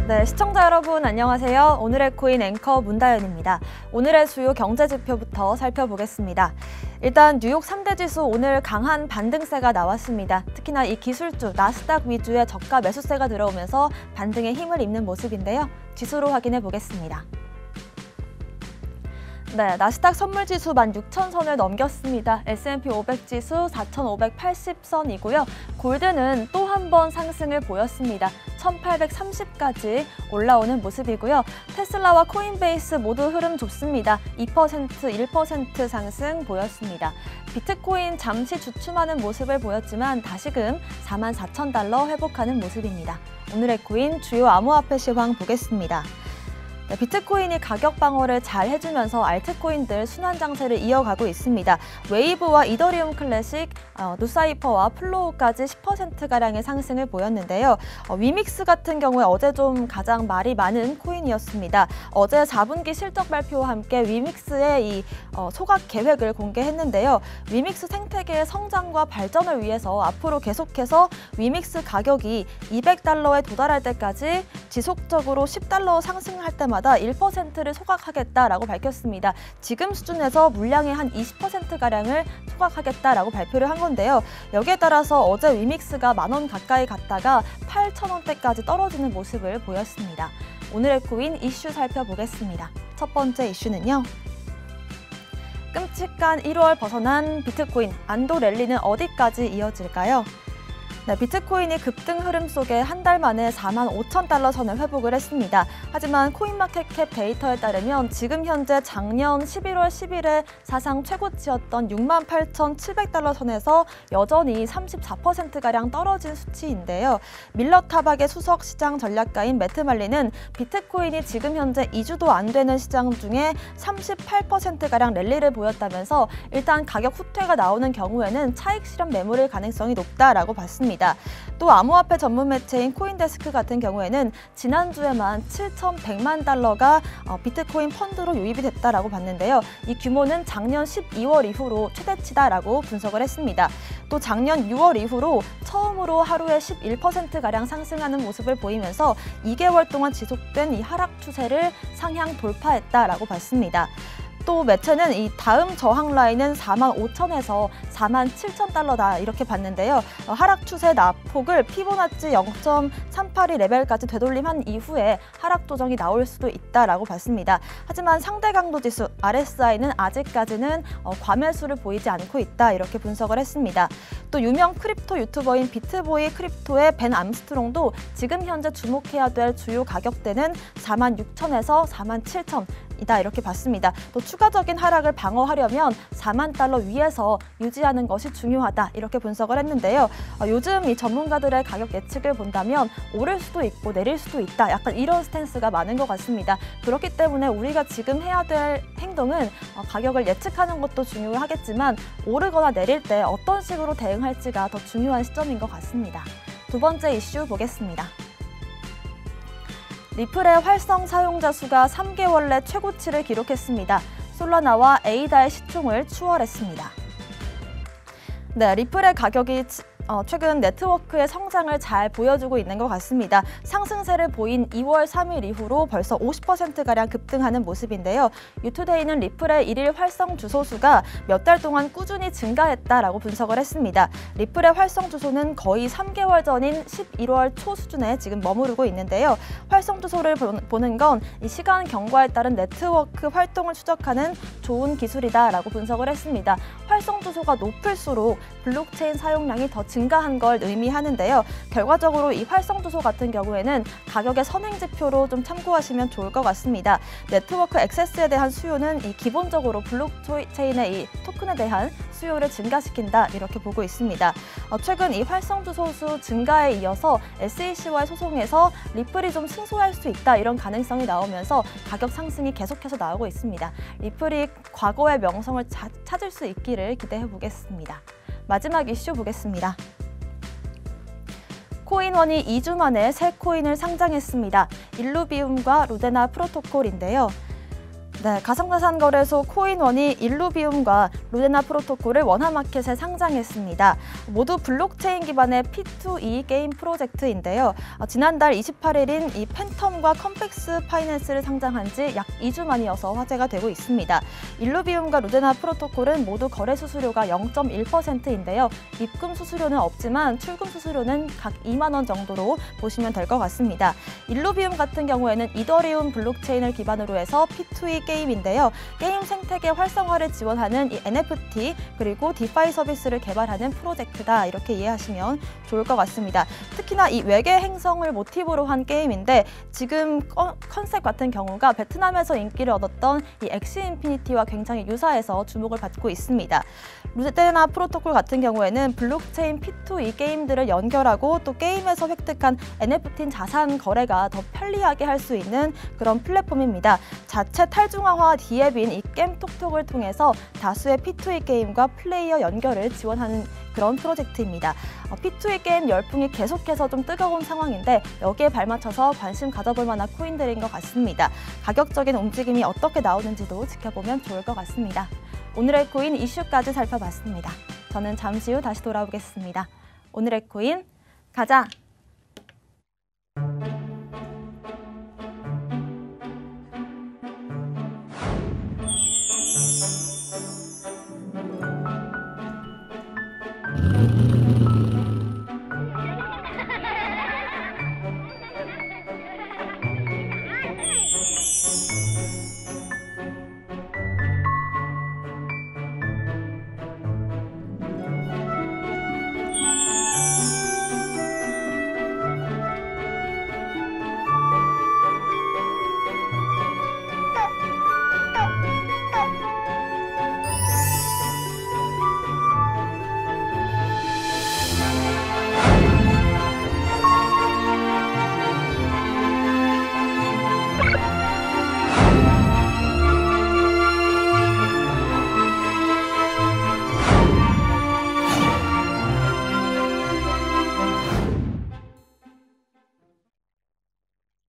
네, 시청자 여러분 안녕하세요. 오늘의 코인 앵커 문다연입니다. 오늘의 주요 경제 지표부터 살펴보겠습니다. 일단 뉴욕 3대 지수 오늘 강한 반등세가 나왔습니다. 특히나 이 기술주 나스닥 위주의 저가 매수세가 들어오면서 반등에 힘을 입는 모습인데요. 지수로 확인해 보겠습니다. 네, 나스닥 선물지수 16,000선을 넘겼습니다. S&P 500 지수 4,580선이고요. 골드는 또 한 번 상승을 보였습니다. 1,830까지 올라오는 모습이고요. 테슬라와 코인베이스 모두 흐름 좋습니다. 2%, 1% 상승 보였습니다. 비트코인 잠시 주춤하는 모습을 보였지만 다시금 44,000달러 회복하는 모습입니다. 오늘의 코인 주요 암호화폐 시황 보겠습니다. 네, 비트코인이 가격 방어를 잘 해주면서 알트코인들 순환 장세를 이어가고 있습니다. 웨이브와 이더리움 클래식, 누사이퍼와 플로우까지 10%가량의 상승을 보였는데요. 위믹스 같은 경우에 어제 좀 가장 말이 많은 코인이었습니다. 어제 4분기 실적 발표와 함께 위믹스의 이 소각 계획을 공개했는데요. 위믹스 생태계의 성장과 발전을 위해서 앞으로 계속해서 위믹스 가격이 200달러에 도달할 때까지 지속적으로 10달러 상승할 때마다 1%를 소각하겠다라고 밝혔습니다. 지금 수준에서 물량의 한 20%가량을 소각하겠다라고 발표를 한 건데요. 여기에 따라서 어제 위믹스가 10,000원 가까이 갔다가 8,000원대까지 떨어지는 모습을 보였습니다. 오늘의 코인 이슈 살펴보겠습니다. 첫 번째 이슈는요. 끔찍한 1월 벗어난 비트코인, 안도 랠리는 어디까지 이어질까요? 네, 비트코인이 급등 흐름 속에 한 달 만에 45,000달러 선을 회복을 했습니다. 하지만 코인마켓캡 데이터에 따르면 지금 현재 작년 11월 10일에 사상 최고치였던 68,700달러 선에서 여전히 34%가량 떨어진 수치인데요. 밀러 타박의 수석 시장 전략가인 매트 말리는 비트코인이 지금 현재 2주도 안 되는 시장 중에 38%가량 랠리를 보였다면서 일단 가격 후퇴가 나오는 경우에는 차익 실현 매물일 가능성이 높다라고 봤습니다. 또 암호화폐 전문 매체인 코인데스크 같은 경우에는 지난주에만 7,100만 달러가 비트코인 펀드로 유입이 됐다라고 봤는데요. 이 규모는 작년 12월 이후로 최대치다라고 분석을 했습니다. 또 작년 6월 이후로 처음으로 하루에 11%가량 상승하는 모습을 보이면서 2개월 동안 지속된 이 하락 추세를 상향 돌파했다라고 봤습니다. 또 매체는 이 다음 저항 라인은 45,000에서 47,000달러다 이렇게 봤는데요. 하락 추세 낙폭을 피보나치 0.382 레벨까지 되돌림한 이후에 하락 조정이 나올 수도 있다라고 봤습니다. 하지만 상대 강도 지수 RSI는 아직까지는 과매수를 보이지 않고 있다 이렇게 분석을 했습니다. 또 유명 크립토 유튜버인 비트보이 크립토의 벤 암스트롱도 지금 현재 주목해야 될 주요 가격대는 46,000에서 47,000 이다 이렇게 봤습니다. 또 추가적인 하락을 방어하려면 4만 달러 위에서 유지하는 것이 중요하다 이렇게 분석을 했는데요. 요즘 이 전문가들의 가격 예측을 본다면 오를 수도 있고 내릴 수도 있다 약간 이런 스탠스가 많은 것 같습니다. 그렇기 때문에 우리가 지금 해야 될 행동은 가격을 예측하는 것도 중요하겠지만 오르거나 내릴 때 어떤 식으로 대응할지가 더 중요한 시점인 것 같습니다. 두 번째 이슈 보겠습니다. 리플의 활성 사용자 수가 3개월 내 최고치를 기록했습니다. 솔라나와 에이다의 시총을 추월했습니다. 네, 리플의 가격이 최근 네트워크의 성장을 잘 보여주고 있는 것 같습니다. 상승세를 보인 2월 3일 이후로 벌써 50%가량 급등하는 모습인데요. 유투데이는 리플의 일일 활성 주소 수가 몇 달 동안 꾸준히 증가했다라고 분석을 했습니다. 리플의 활성 주소는 거의 3개월 전인 11월 초 수준에 지금 머무르고 있는데요. 활성 주소를 보는 건 이 시간 경과에 따른 네트워크 활동을 추적하는 좋은 기술이다라고 분석을 했습니다. 활성 주소가 높을수록 블록체인 사용량이 더 증가한 걸 의미하는데요. 결과적으로 이 활성 주소 같은 경우에는 가격의 선행 지표로 좀 참고하시면 좋을 것 같습니다. 네트워크 액세스에 대한 수요는 기본적으로 블록체인의 이 토큰에 대한 수요를 증가시킨다 이렇게 보고 있습니다. 최근 이 활성 주소 수 증가에 이어서 SEC와의 소송에서 리플이 좀 승소할 수 있다 이런 가능성이 나오면서 가격 상승이 계속해서 나오고 있습니다. 리플이 과거의 명성을 찾을 수 있기를 기대해 보겠습니다. 마지막 이슈 보겠습니다. 코인원이 2주 만에 새 코인을 상장했습니다. 일루비움과 루데나 프로토콜인데요. 네, 가상자산 거래소 코인원이 일루비움과 루데나 프로토콜을 원화마켓에 상장했습니다. 모두 블록체인 기반의 P2E 게임 프로젝트인데요. 지난달 28일인 이 팬텀과 컴팩스 파이낸스를 상장한 지 약 2주 만이어서 화제가 되고 있습니다. 일루비움과 루데나 프로토콜은 모두 거래 수수료가 0.1%인데요. 입금 수수료는 없지만 출금 수수료는 각 2만 원 정도로 보시면 될 것 같습니다. 일루비움 같은 경우에는 이더리움 블록체인을 기반으로 해서 P2E 게임인데요. 게임 생태계 활성화를 지원하는 이 NFT 그리고 디파이 서비스를 개발하는 프로젝트다. 이렇게 이해하시면 좋을 것 같습니다. 특히나 이 외계 행성을 모티브로 한 게임인데 지금 컨셉 같은 경우가 베트남에서 인기를 얻었던 이 엑시 인피니티와 굉장히 유사해서 주목을 받고 있습니다. 루데나 프로토콜 같은 경우에는 블록체인 P2E 게임들을 연결하고 또 게임에서 획득한 NFT 자산 거래가 더 편리하게 할 수 있는 그런 플랫폼입니다. 자체 탈중앙화 디앱인 이 게임톡톡을 통해서 다수의 P2E 게임과 플레이어 연결을 지원하는 그런 프로젝트입니다. P2E 게임 열풍이 계속해서 좀 뜨거운 상황인데 여기에 발맞춰서 관심 가져볼 만한 코인들인 것 같습니다. 가격적인 움직임이 어떻게 나오는지도 지켜보면 좋을 것 같습니다. 오늘의 코인 이슈까지 살펴봤습니다. 저는 잠시 후 다시 돌아오겠습니다. 오늘의 코인 가자!